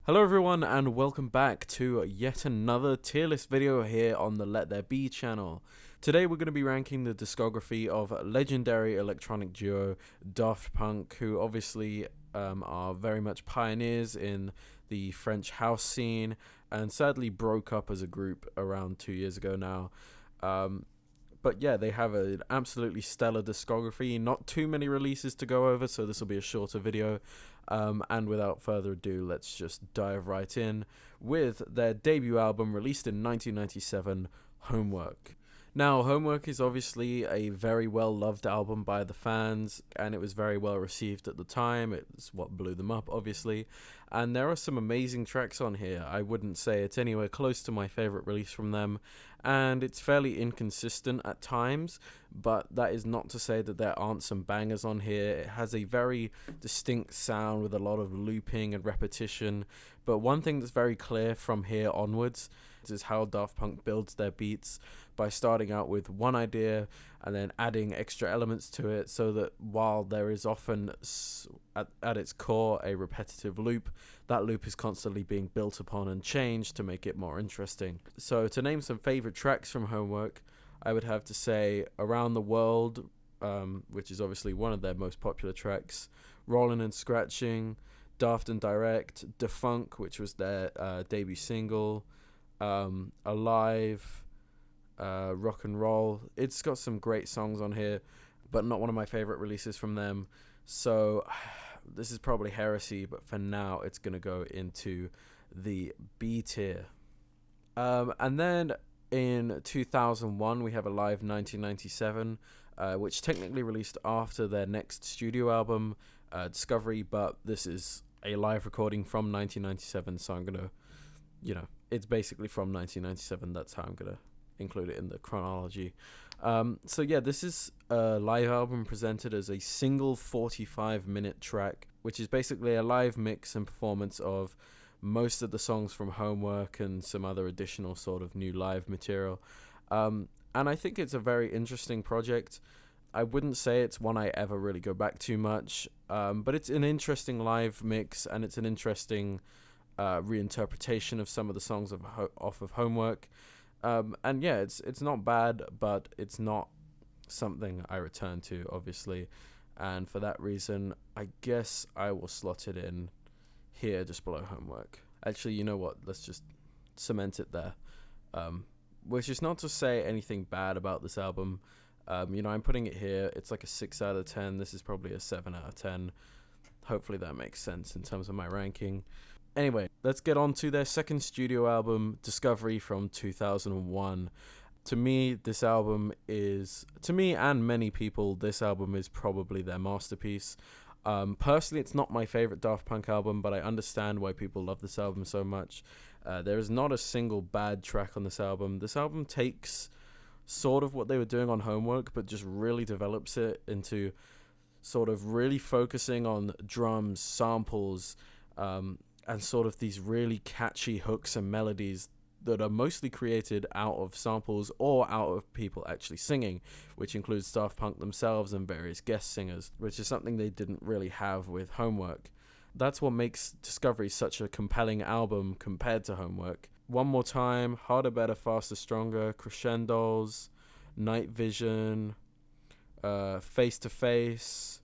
Hello everyone and welcome back to yet another tier list video here on the Let There Be channel. Today we're going to be ranking the discography of legendary electronic duo Daft Punk, who obviously are very much pioneers in the French house scene and sadly broke up as a group around 2 years ago now. But yeah, they have an absolutely stellar discography, not too many releases to go over, so this will be a shorter video. And without further ado, let's just dive right in with their debut album released in 1997, Homework. Now, Homework is obviously a very well-loved album by the fans, and it was very well received at the time. It's what blew them up, obviously. And there are some amazing tracks on here. I wouldn't say it's anywhere close to my favorite release from them, and it's fairly inconsistent at times, but that is not to say that there aren't some bangers on here. It has a very distinct sound with a lot of looping and repetition, but one thing that's very clear from here onwards is how Daft Punk builds their beats by starting out with one idea and then adding extra elements to it, so that while there is often at its core a repetitive loop, that loop is constantly being built upon and changed to make it more interesting. So to name some favorite tracks from Homework, I would have to say Around the World, which is obviously one of their most popular tracks, Rollin' and Scratching, Daft and Direct, Defunk, which was their debut single, Alive, Rock and Roll. It's got some great songs on here, but not one of my favorite releases from them. So this is probably heresy, but for now it's going to go into the B tier. And then in 2001 we have Alive 1997, which technically released after their next studio album, Discovery, but this is a live recording from 1997, so I'm going to, it's basically from 1997. That's how I'm going to include it in the chronology. So yeah, this is a live album presented as a single 45-minute track, which is basically a live mix and performance of most of the songs from Homework and some other additional sort of new live material. And I think it's a very interesting project. I wouldn't say it's one I ever really go back to much, but it's an interesting live mix, and it's an interesting reinterpretation of some of the songs off of Homework. And yeah, it's not bad, but it's not something I return to, obviously. And for that reason, I guess I will slot it in here just below Homework. Actually, you know what? Let's just cement it there. Which is not to say anything bad about this album. I'm putting it here. It's like a 6 out of 10. This is probably a 7 out of 10. Hopefully that makes sense in terms of my ranking. Anyway, let's get on to their second studio album, Discovery, from 2001. To me, to me and many people, this album is probably their masterpiece. Personally, it's not my favorite Daft Punk album, but I understand why people love this album so much. There is not a single bad track on this album. This album takes sort of what they were doing on Homework, but just really develops it into sort of really focusing on drums, samples, and sort of these really catchy hooks and melodies that are mostly created out of samples or out of people actually singing, which includes Daft Punk themselves and various guest singers, which is something they didn't really have with Homework. That's what makes Discovery such a compelling album compared to Homework. One More Time, Harder, Better, Faster, Stronger, Crescendos, Night Vision, Face to Face,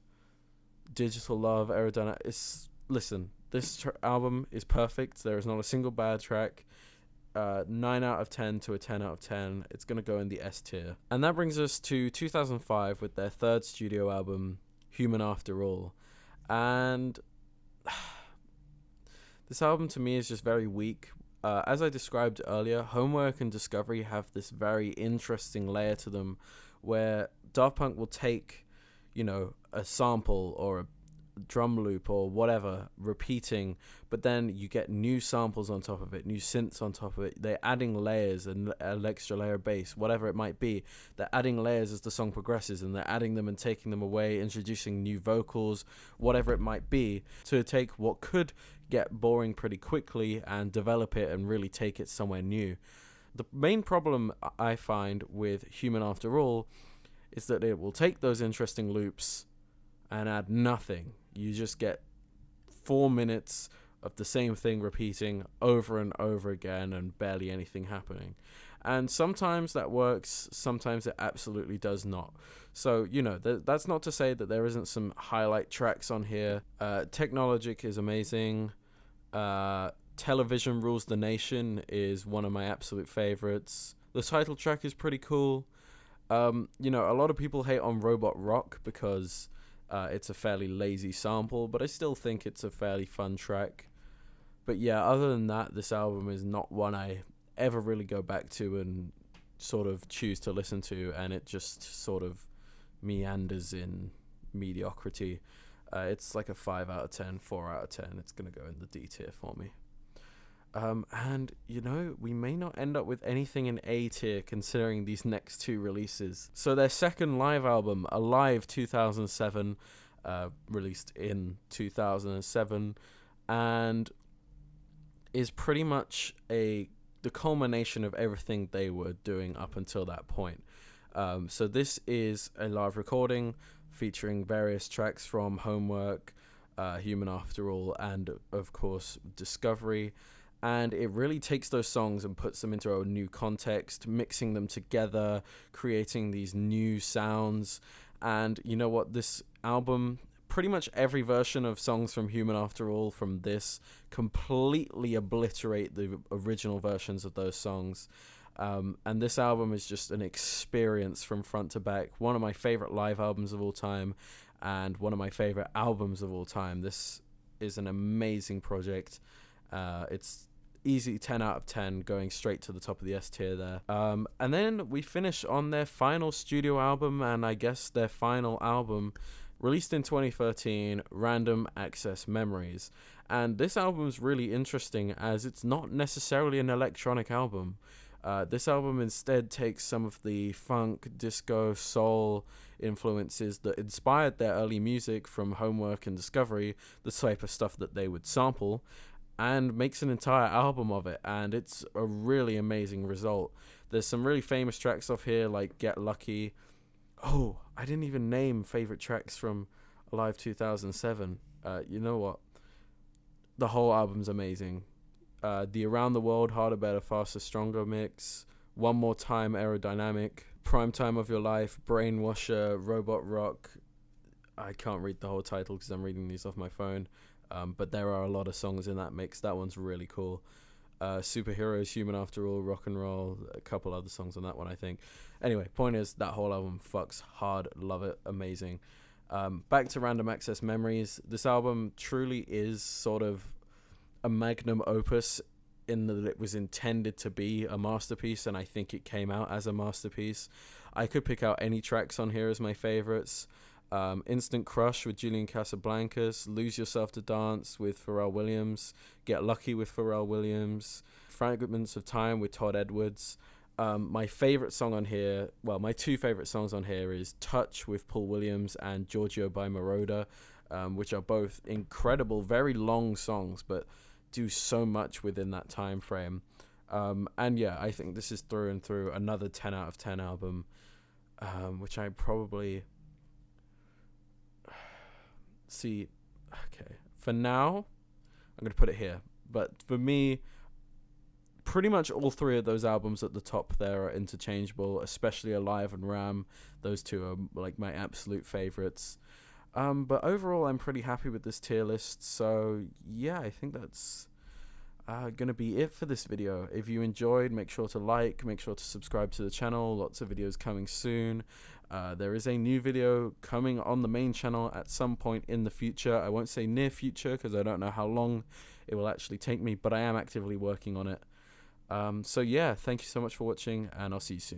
Digital Love, Aerodynamic. Listen, this album is perfect. There is not a single bad track. 9 out of 10 to a 10 out of 10. It's going to go in the S tier. And that brings us to 2005 with their third studio album, Human After All. And this album to me is just very weak. As I described earlier, Homework and Discovery have this very interesting layer to them where Daft Punk will take, a sample or a drum loop or whatever repeating, but then you get new samples on top of it, new synths on top of it. They're adding layers and an extra layer of bass, whatever it might be. They're adding layers as the song progresses, and they're adding them and taking them away, introducing new vocals, whatever it might be, to take what could get boring pretty quickly and develop it and really take it somewhere new. The main problem I find with Human After All is that it will take those interesting loops and add nothing. You just get 4 minutes of the same thing repeating over and over again and barely anything happening. And sometimes that works, sometimes it absolutely does not. So, that's not to say that there isn't some highlight tracks on here. Technologic is amazing. Television Rules the Nation is one of my absolute favorites. The title track is pretty cool. A lot of people hate on Robot Rock because it's a fairly lazy sample, but I still think it's a fairly fun track. But yeah, other than that, this album is not one I ever really go back to and sort of choose to listen to, and it just sort of meanders in mediocrity. It's like a 5 out of 10, 4 out of 10. It's going to go in the D tier for me. And, we may not end up with anything in A tier considering these next two releases. So their second live album, Alive 2007, released in 2007, and is pretty much the culmination of everything they were doing up until that point. So this is a live recording featuring various tracks from Homework, Human After All, and of course Discovery. And it really takes those songs and puts them into a new context, mixing them together, creating these new sounds. And you know what? This album, pretty much every version of songs from Human After All from this completely obliterate the original versions of those songs. And this album is just an experience from front to back. One of my favorite live albums of all time and one of my favorite albums of all time. This is an amazing project. It's easy 10 out of 10, going straight to the top of the S tier there. And then we finish on their final studio album, and I guess their final album, released in 2013, Random Access Memories. And this album's really interesting as it's not necessarily an electronic album. This album instead takes some of the funk, disco, soul influences that inspired their early music from Homework and Discovery, the type of stuff that they would sample, and makes an entire album of it, and it's a really amazing result. There's some really famous tracks off here like Get Lucky. Oh, I didn't even name favorite tracks from Alive 2007. You know what? The whole album's amazing. The Around the World, Harder, Better, Faster, Stronger mix, One More Time, Aerodynamic, Prime Time of Your Life, Brainwasher, Robot Rock. I can't read the whole title because I'm reading these off my phone. But there are a lot of songs in that mix. That one's really cool. Superheroes, Human After All, Rock and Roll, a couple other songs on that one, I think. Anyway, point is, that whole album fucks hard. Love it. Amazing. Back to Random Access Memories. This album truly is sort of a magnum opus in that it was intended to be a masterpiece, and I think it came out as a masterpiece. I could pick out any tracks on here as my favorites. Instant Crush with Julian Casablancas, Lose Yourself to Dance with Pharrell Williams, Get Lucky with Pharrell Williams, Fragments of Time with Todd Edwards. My favorite song on here, well, my two favorite songs on here is Touch with Paul Williams and Giorgio by Moroder, which are both incredible, very long songs, but do so much within that time frame. And yeah, I think this is through and through another 10 out of 10 album, which I probably... See, okay, for now, I'm going to put it here. But for me, pretty much all three of those albums at the top there are interchangeable, especially Alive and Ram. Those two are like my absolute favorites. But overall, I'm pretty happy with this tier list. So yeah, I think that's going to be it for this video. If you enjoyed, make sure to like, make sure to subscribe to the channel. Lots of videos coming soon. There is a new video coming on the main channel at some point in the future. I won't say near future because I don't know how long it will actually take me, but I am actively working on it. So yeah, thank you so much for watching, and I'll see you soon.